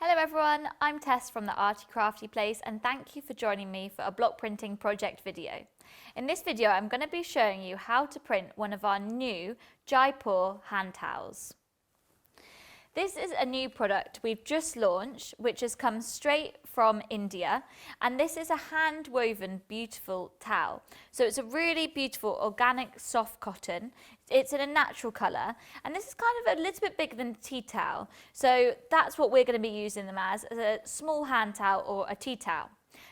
Hello everyone, I'm Tess from the Arty Crafty Place and thank you for joining me for a block printing project video. In this video I'm going to be showing you how to print one of our new Jaipur hand towels. This is a new product we've just launched which has come straight from India, and this is a hand woven beautiful towel. So it's a really beautiful organic soft cotton. It's in a natural colour, and this is kind of a little bit bigger than a tea towel. So that's what we're going to be using them as a small hand towel or a tea towel.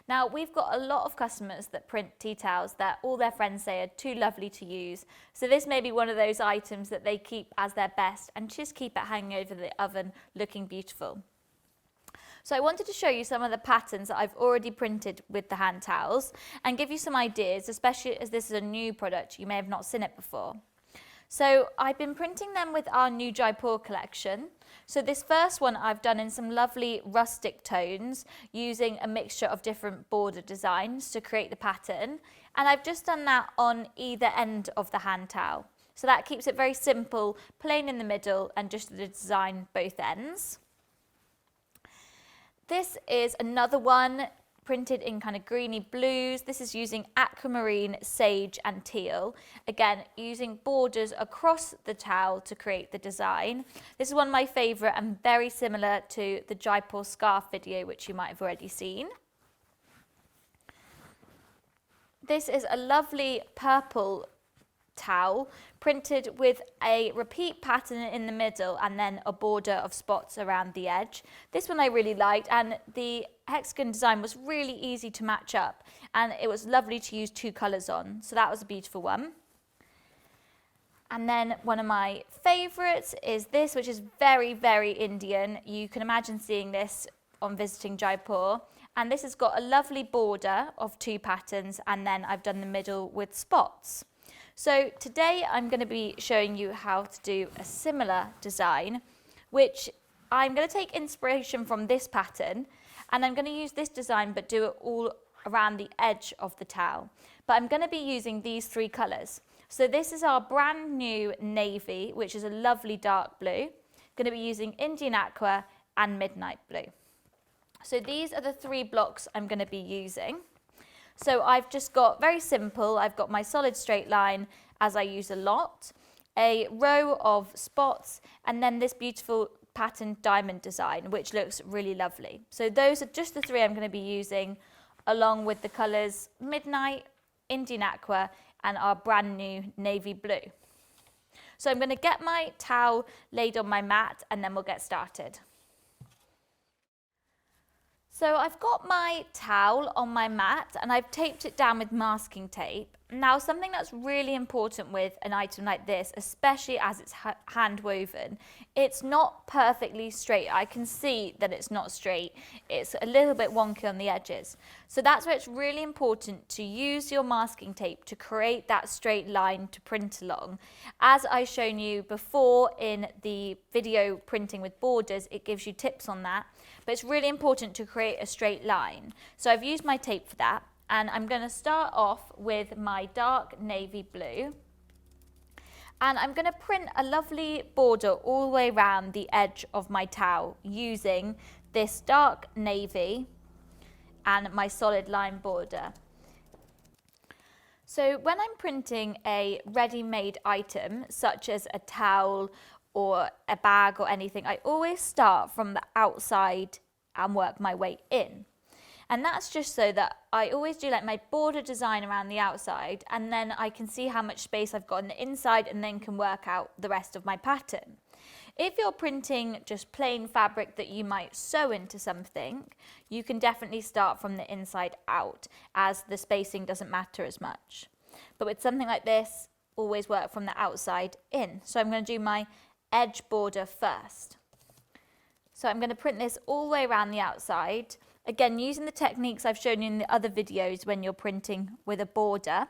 Now we've got a lot of customers that print tea towels that all their friends say are too lovely to use. So this may be one of those items that they keep as their best and just keep it hanging over the oven looking beautiful. So I wanted to show you some of the patterns that I've already printed with the hand towels and give you some ideas, especially as this is a new product, you may have not seen it before. So I've been printing them with our new Jaipur collection. So this first one I've done in some lovely rustic tones using a mixture of different border designs to create the pattern. And I've just done that on either end of the hand towel. So that keeps it very simple, plain in the middle and just the design both ends. This is another one printed in kind of greeny blues. This is using aquamarine, sage and teal. Again, using borders across the towel to create the design. This is one of my favourite and very similar to the Jaipur scarf video, which you might have already seen. This is a lovely purple towel printed with a repeat pattern in the middle and then a border of spots around the edge. This one I really liked, and the hexagon design was really easy to match up, and it was lovely to use two colours on, so that was a beautiful one. And then one of my favourites is this, which is very, very Indian. You can imagine seeing this on visiting Jaipur, and this has got a lovely border of two patterns, and then I've done the middle with spots. So today I'm going to be showing you how to do a similar design, which I'm going to take inspiration from this pattern, and I'm going to use this design but do it all around the edge of the towel. But I'm going to be using these three colours. So this is our brand new navy, which is a lovely dark blue. Going to be using Indian aqua and midnight blue. So these are the three blocks I'm going to be using. So I've just got, very simple, I've got my solid straight line, as I use a lot, a row of spots, and then this beautiful patterned diamond design, which looks really lovely. So those are just the three I'm going to be using, along with the colours Midnight, Indian Aqua, and our brand new navy blue. So I'm going to get my towel laid on my mat, and then we'll get started. So I've got my towel on my mat and I've taped it down with masking tape. Now, something that's really important with an item like this, especially as it's hand woven, it's not perfectly straight. I can see that it's not straight. It's a little bit wonky on the edges. So that's why it's really important to use your masking tape to create that straight line to print along. As I've shown you before in the video printing with borders, it gives you tips on that. But it's really important to create a straight line. So I've used my tape for that, and I'm going to start off with my dark navy blue. And I'm going to print a lovely border all the way around the edge of my towel using this dark navy and my solid line border. So when I'm printing a ready-made item, such as a towel or a bag or anything, I always start from the outside and work my way in. And that's just so that I always do like my border design around the outside, and then I can see how much space I've got on the inside and then can work out the rest of my pattern. If you're printing just plain fabric that you might sew into something, you can definitely start from the inside out, as the spacing doesn't matter as much. But with something like this, always work from the outside in. So I'm going to do my edge border first. So I'm going to print this all the way around the outside. Again, using the techniques I've shown you in the other videos when you're printing with a border.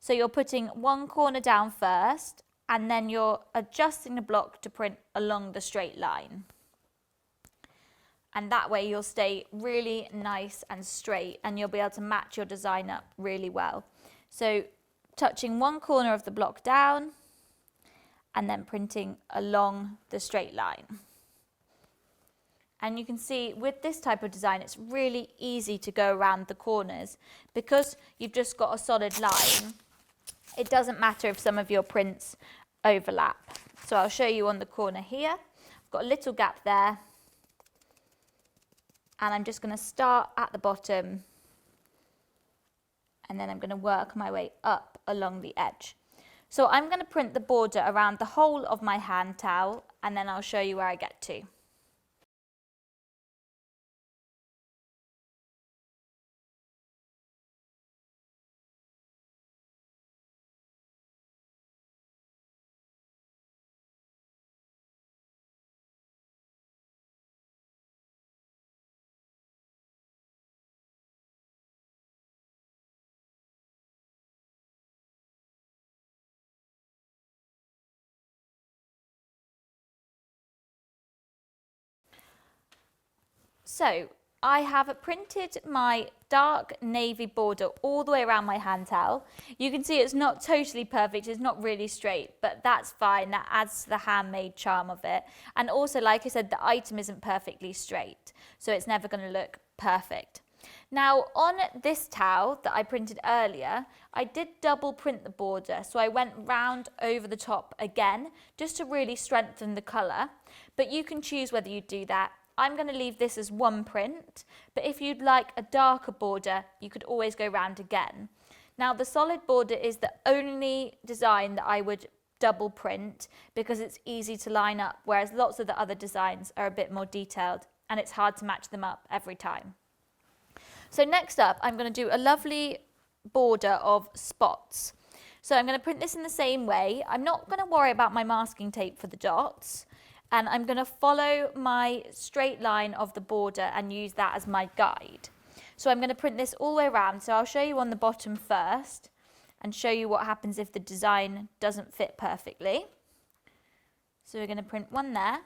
So you're putting one corner down first, and then you're adjusting the block to print along the straight line. And that way you'll stay really nice and straight, and you'll be able to match your design up really well. So touching one corner of the block down, and then printing along the straight line. And you can see with this type of design, it's really easy to go around the corners because you've just got a solid line. It doesn't matter if some of your prints overlap. So I'll show you on the corner here. I've got a little gap there. And I'm just going to start at the bottom. And then I'm going to work my way up along the edge. So I'm going to print the border around the whole of my hand towel, and then I'll show you where I get to. So I have printed my dark navy border all the way around my hand towel. You can see it's not totally perfect, it's not really straight, but that's fine. That adds to the handmade charm of it. And also, like I said, the item isn't perfectly straight, so it's never going to look perfect. Now on this towel that I printed earlier, I did double print the border, so I went round over the top again just to really strengthen the colour, but you can choose whether you do that. I'm going to leave this as one print, but if you'd like a darker border, you could always go round again. Now the solid border is the only design that I would double print because it's easy to line up, whereas lots of the other designs are a bit more detailed and it's hard to match them up every time. So next up, I'm going to do a lovely border of spots. So I'm going to print this in the same way. I'm not going to worry about my masking tape for the dots. And I'm going to follow my straight line of the border and use that as my guide. So I'm going to print this all the way around. So I'll show you on the bottom first and show you what happens if the design doesn't fit perfectly. So we're going to print one there.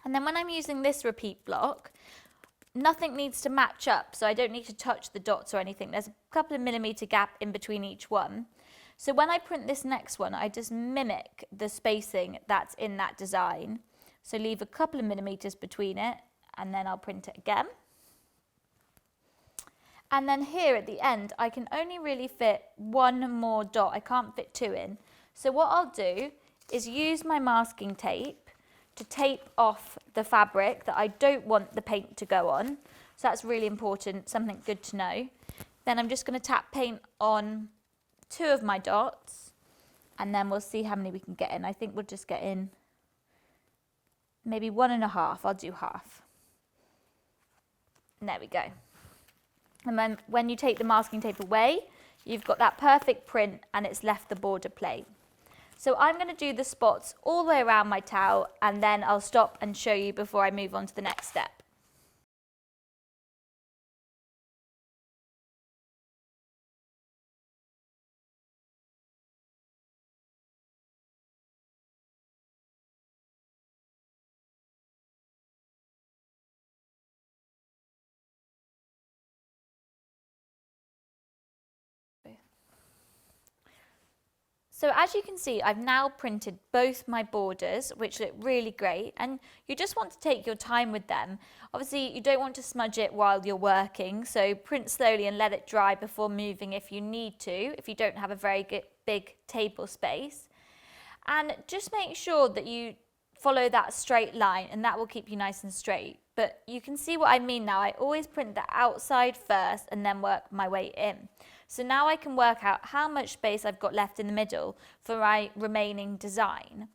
And then when I'm using this repeat block, nothing needs to match up, so I don't need to touch the dots or anything. There's a couple of millimetre gap in between each one. So when I print this next one, I just mimic the spacing that's in that design. So leave a couple of millimetres between it, and then I'll print it again. And then here at the end, I can only really fit one more dot. I can't fit two in. So what I'll do is use my masking tape to tape off the fabric that I don't want the paint to go on. So that's really important, something good to know. Then I'm just going to tap paint on two of my dots, and then we'll see how many we can get in. I think we'll just get in maybe 1.5. I'll do half. And there we go. And then when you take the masking tape away, you've got that perfect print and it's left the border plain. So I'm going to do the spots all the way around my towel, and then I'll stop and show you before I move on to the next step. So as you can see, I've now printed both my borders, which look really great, and you just want to take your time with them. Obviously, you don't want to smudge it while you're working, so print slowly and let it dry before moving if you need to, if you don't have a very big table space. And just make sure that you follow that straight line, and that will keep you nice and straight. But you can see what I mean now. I always print the outside first and then work my way in. So now I can work out how much space I've got left in the middle for my remaining design.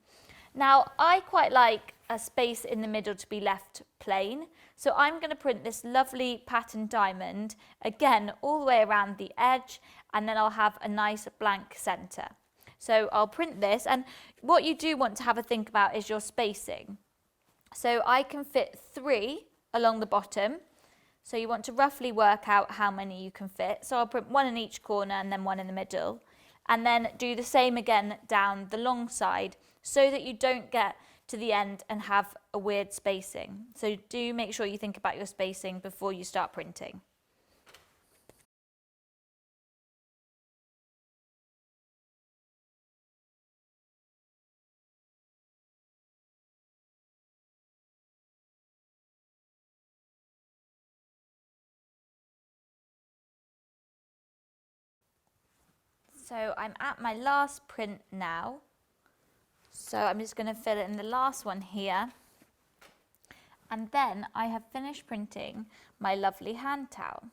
Now, I quite like a space in the middle to be left plain. So I'm going to print this lovely pattern diamond, again, all the way around the edge, and then I'll have a nice blank centre. So I'll print this, and what you do want to have a think about is your spacing. So I can fit 3 along the bottom. So you want to roughly work out how many you can fit. So I'll print 1 in each corner and then 1 in the middle. And then do the same again down the long side so that you don't get to the end and have a weird spacing. So do make sure you think about your spacing before you start printing. So I'm at my last print now. So I'm just going to fill in the last one here. And then I have finished printing my lovely hand towel.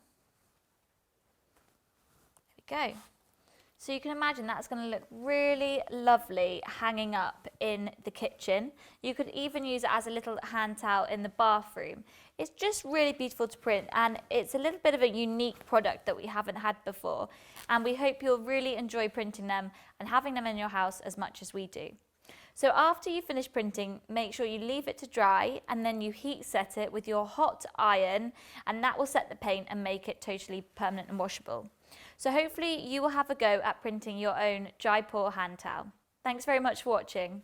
There we go. So you can imagine that's going to look really lovely hanging up in the kitchen. You could even use it as a little hand towel in the bathroom. It's just really beautiful to print, and it's a little bit of a unique product that we haven't had before. And we hope you'll really enjoy printing them and having them in your house as much as we do. So after you finish printing, make sure you leave it to dry, and then you heat set it with your hot iron, and that will set the paint and make it totally permanent and washable. So hopefully you will have a go at printing your own Jaipur hand towel. Thanks very much for watching.